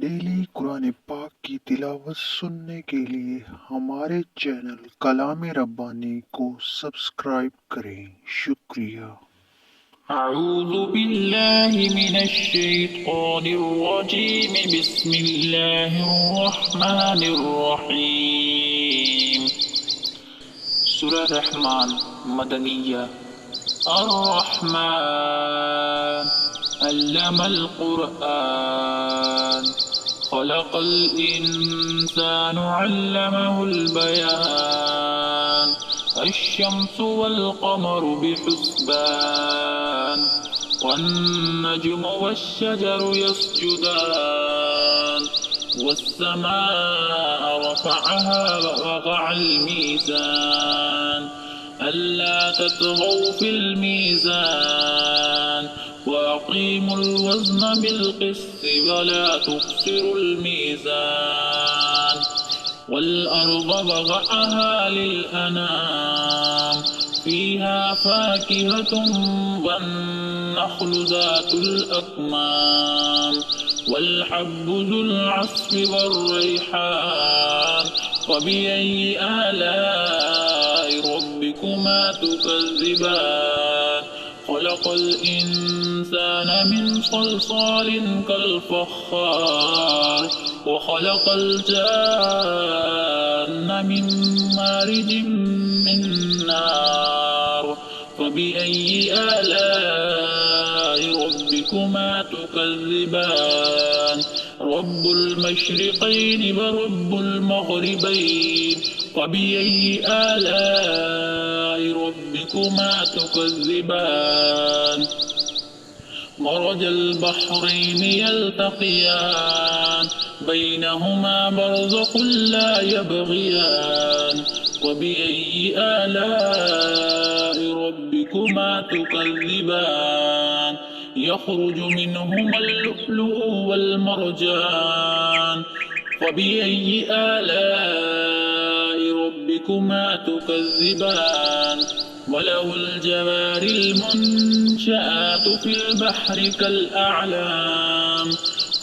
डेली कुरान पाक की तिलावत सुनने के लिए हमारे चैनल कलाम रब्बानी को सब्सक्राइब करें। शुक्रिया। أعوذ بالله من الشيطان الرجيم بسم الله الرحمن الرحيم سورة الرحمن مدنية الرحمن علم القرآن خلق الإنسان علمه البيان الشمس والقمر بحسبان والنجم والشجر يسجدان والسماء رفعها ووضع الميزان ألا تطغوا في الميزان وأقيموا الوزن بالقسط ولا تخسروا الميزان والأرض وضعها للأنام فيها فاكهة والنخل ذات الأكمام والحب ذو العصف والريحان فبأي آلاء ربكما تكذبان خلق الإنسان من صلصال كالفخار وخلق الجان من مارج من نار فبأي آلاء ربكما تكذبان رب المشرقين ورب المغربين فبأي آلاء ربكما تكذبان مرج البحرين يلتقيان بينهما برزخ لا يبغيان وبأي آلاء ربكما تكذبان يخرج منهما اللؤلؤ والمرجان فبأي آلاء ربكما تكذبان وله الجوار المنشآت في البحر كالأعلام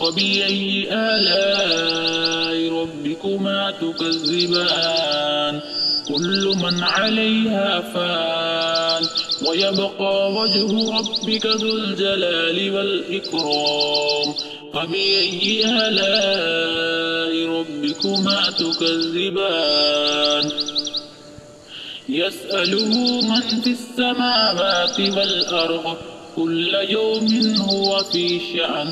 فبأي آلاء ربكما تكذبان كل من عليها فان ويبقى وجه ربك ذو الجلال والإكرام فبأي آلاء ربكما تكذبان يسأله من في السماوات والأرض كل يوم هو في شأن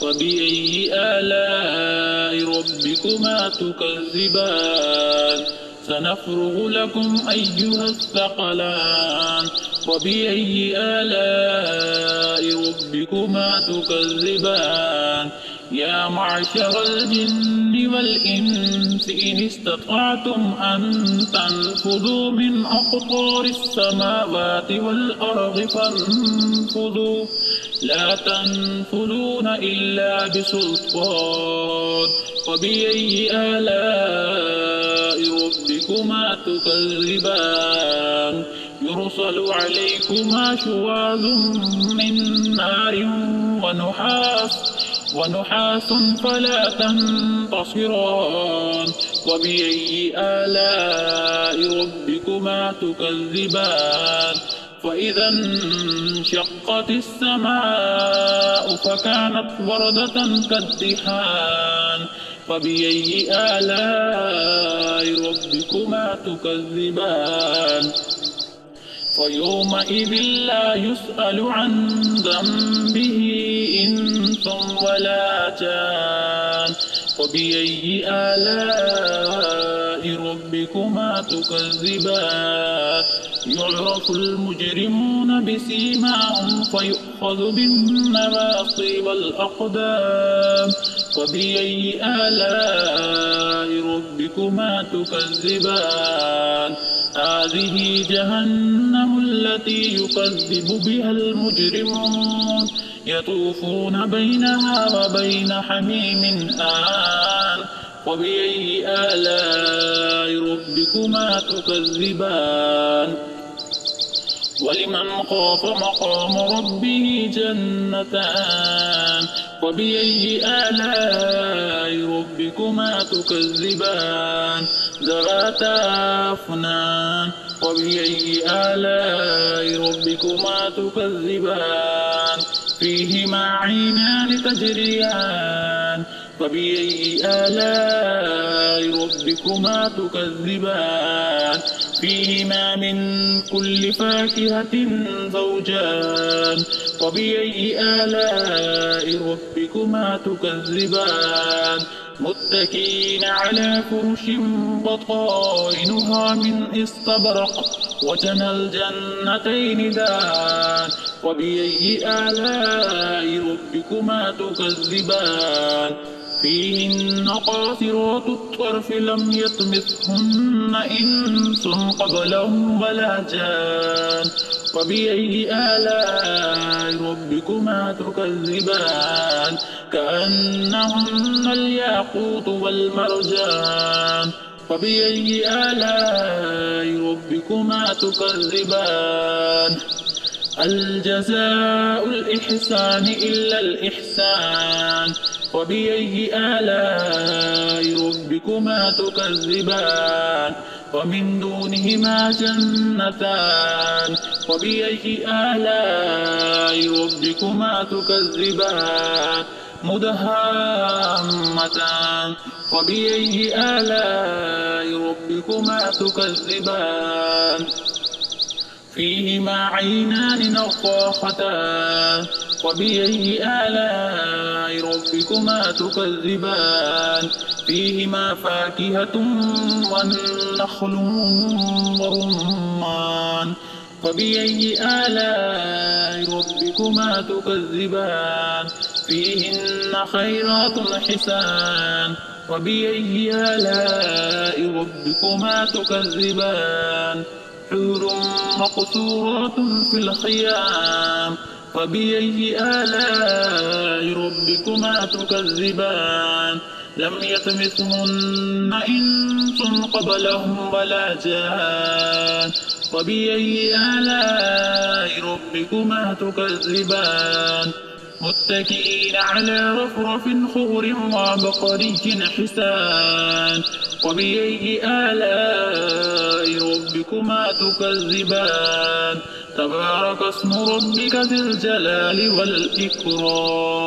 فبأي آلاء ربكما تكذبان سنفرغ لكم أيها الثقلان وبأي آلاء ربكما تكذبان يا معشر الجن والإنس إن استطعتم أن تنفذوا من أقطار السماوات والأرض فانفذوا لا تنفذون إلا بسلطان وبأي آلاء ربكما تكذبان يرسل عليكما شواظ من نار ونحاس فلا تنتصران وبأي آلاء ربكما تكذبان فإذا انشقت السماء فكانت وردة كالدهان فبأي آلاء ربكما تكذبان ويومئذ لا يسأل عن ذنبه إنس ولا جان وبأي آلاء ربكما تكذبان يعرف المجرمون بسيماهم فيؤخذ بالنواصي والأقدام وبأي آلاء ربكما تكذبان هذه جهنم التي يكذب بها المجرمون يطوفون بينها وبين حميم آن وبأي آلاء ربكما تكذبان ولمن خاف مقام ربه جنتان فبأي آلاء ربكما تكذبان ذواتا أفنان فبأي آلاء ربكما تكذبان فيهما عينان تجريان فبأي آلاء ربكما تكذبان فيهما من كل فاكهة زوجان فبأي آلاء ربكما تكذبان متكئين على فرش بطائنها من استبرق وجنى الجنتين دان وبأي آلاء ربكما تكذبان فيهن قاصرات الطرف لم يطمثهن إنس قبلهم ولا جان وبأي آلاء ربكما تكذبان كأنهن الياقوت والمرجان وبأي آلاء ربكما تكذبان الجزاء الإحسان إلا الإحسان وبأي آلاء ربكما تكذبان ومن دونهما جنتان وبأي آلاء ربكما تكذبان مدهامتان وبأي آلاء ربكما تكذبان فيهما عينان نضاختان وبأي آلاء ربكما تكذبان فيهما فاكهة والنخل ورمان وبأي آلاء ربكما تكذبان فيهن خيرات حسان وبأي آلاء ربكما تكذبان حور مقصورات في الخيام فبأي آلاء ربكما تكذبان لم يطمثهن إنس قبلهم ولا جان وبأي آلاء ربكما تكذبان متكئين على رفرف خضر وعبقري حسان وبأي آلاء ربكما تكذبان تبارك اسم ربك ذي الجلال والإكرام.